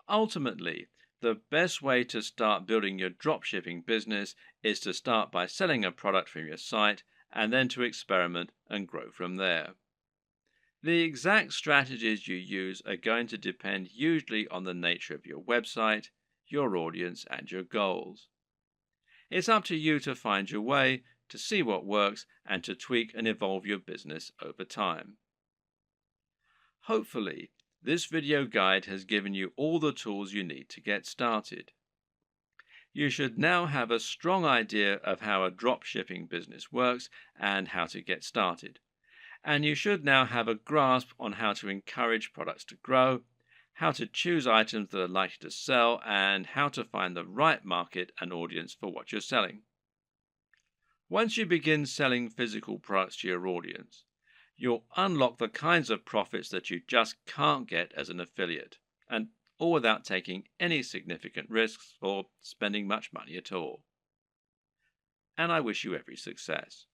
Ultimately, the best way to start building your dropshipping business is to start by selling a product from your site and then to experiment and grow from there. The exact strategies you use are going to depend usually on the nature of your website, your audience, and your goals. It's up to you to find your way, to see what works, and to tweak and evolve your business over time. Hopefully, this video guide has given you all the tools you need to get started. You should now have a strong idea of how a dropshipping business works and how to get started. And you should now have a grasp on how to encourage products to grow, how to choose items that are likely to sell, and how to find the right market and audience for what you're selling. Once you begin selling physical products to your audience, you'll unlock the kinds of profits that you just can't get as an affiliate, and all without taking any significant risks or spending much money at all. And I wish you every success.